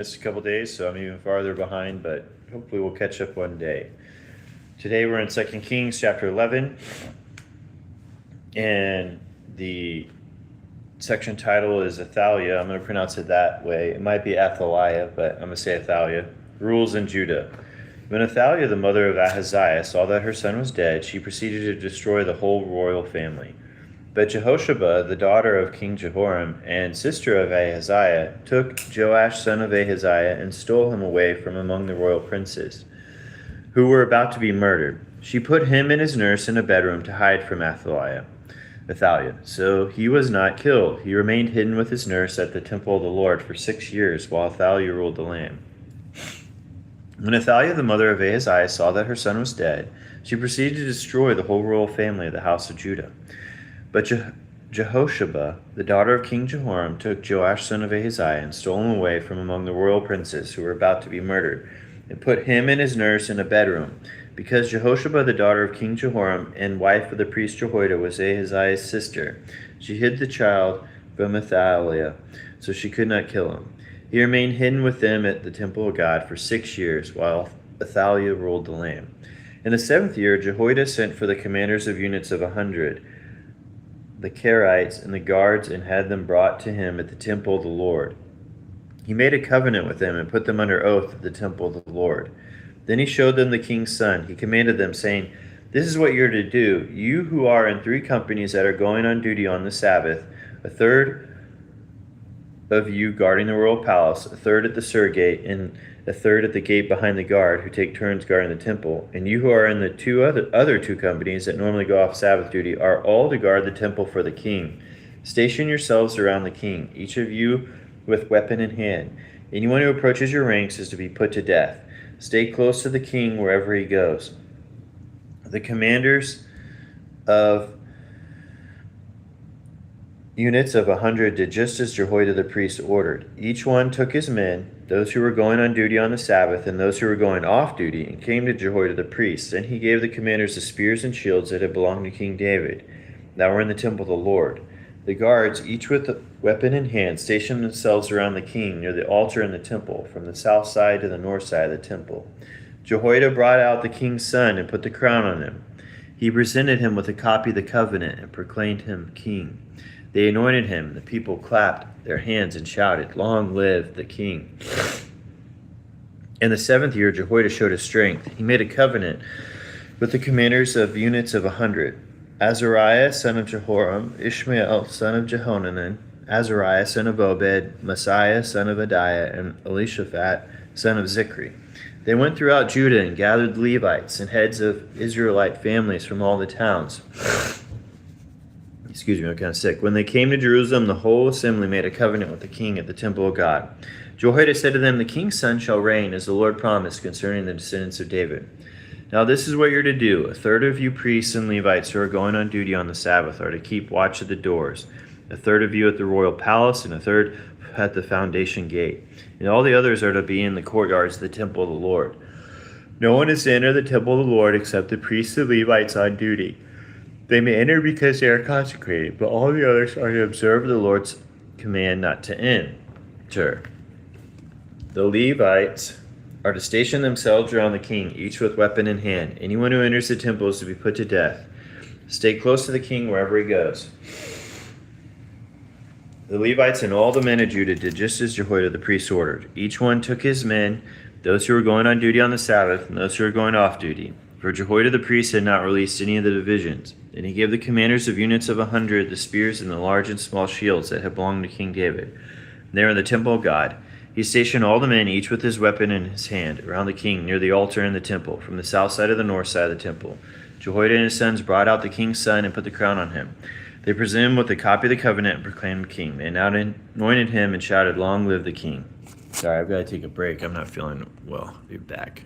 Missed a couple days, so I'm even farther behind, but hopefully we'll catch up one day. Today we're in 2 Kings chapter 11, and the section title is Athaliah. I'm going to pronounce it that way. It might be Athaliah, but I'm going to say Athaliah. Rules in Judah. When Athaliah, the mother of Ahaziah, saw that her son was dead, she proceeded to destroy the whole royal family. But Jehosheba, the daughter of King Jehoram and sister of Ahaziah, took Joash son of Ahaziah and stole him away from among the royal princes, who were about to be murdered. She put him and his nurse in a bedroom to hide from Athaliah. So he was not killed. He remained hidden with his nurse at the temple of the Lord for 6 years, while Athaliah ruled the land. When Athaliah, the mother of Ahaziah, saw that her son was dead, she proceeded to destroy the whole royal family of the house of Judah. But Jehosheba, the daughter of King Jehoram, took Joash son of Ahaziah and stole him away from among the royal princes who were about to be murdered, and put him and his nurse in a bedroom. Because Jehosheba, the daughter of King Jehoram and wife of the priest Jehoiada, was Ahaziah's sister, she hid the child from Athaliah, so she could not kill him. He remained hidden with them at the temple of God for 6 years, while Athaliah ruled the land. In the 7th year, Jehoiada sent for the commanders of units of 100, the Kerites and the guards, and had them brought to him at the temple of the Lord. He made a covenant with them and put them under oath at the temple of the Lord. Then he showed them the king's son. He commanded them, saying, "This is what you're to do. You who are in 3 companies that are going on duty on the Sabbath, a third of you guarding the royal palace, a third at the Sur gate, and a third at the gate behind the guard, who take turns guarding the temple. And you who are in the other two companies that normally go off Sabbath duty are all to guard the temple for the king. Station yourselves around the king, each of you with weapon in hand. Anyone who approaches your ranks is to be put to death. Stay close to the king wherever he goes." The commanders of units of 100 did just as Jehoiada the priest ordered. Each one took his men, those who were going on duty on the Sabbath and those who were going off duty, and came to Jehoiada the priest. Then he gave the commanders the spears and shields that had belonged to King David, that were in the temple of the Lord. The guards, each with a weapon in hand, stationed themselves around the king near the altar in the temple, from the south side to the north side of the temple. Jehoiada brought out the king's son and put the crown on him. He presented him with a copy of the covenant and proclaimed him king. They anointed him. The people clapped their hands and shouted, "Long live the king." In the 7th year, Jehoiada showed his strength. He made a covenant with the commanders of units of 100. Azariah, son of Jehoram, Ishmael, son of Jehonanan, Azariah, son of Obed, Messiah, son of Adiah, and Elishaphat, son of Zichri. They went throughout Judah and gathered Levites and heads of Israelite families from all the towns. Excuse me, I'm kind of sick. When they came to Jerusalem, the whole assembly made a covenant with the king at the temple of God. Jehoiada said to them, "The king's son shall reign, as the Lord promised, concerning the descendants of David. Now this is what you're to do. A third of you priests and Levites who are going on duty on the Sabbath are to keep watch at the doors. A third of you at the royal palace, and a third at the foundation gate. And all the others are to be in the courtyards of the temple of the Lord. No one is to enter the temple of the Lord except the priests and Levites on duty. They may enter because they are consecrated, but all the others are to observe the Lord's command not to enter. The Levites are to station themselves around the king, each with weapon in hand. Anyone who enters the temple is to be put to death. Stay close to the king wherever he goes." The Levites and all the men of Judah did just as Jehoiada the priest ordered. Each one took his men, those who were going on duty on the Sabbath and those who were going off duty. For Jehoiada the priest had not released any of the divisions. And he gave the commanders of units of 100 the spears and the large and small shields that had belonged to King David. There in the temple of God, he stationed all the men, each with his weapon in his hand, around the king near the altar in the temple, from the south side to the north side of the temple. Jehoiada and his sons brought out the king's son and put the crown on him. They presented him with a copy of the covenant and proclaimed him king. They anointed him and shouted, "Long live the king." Sorry, I've got to take a break. I'm not feeling well. I'll be back.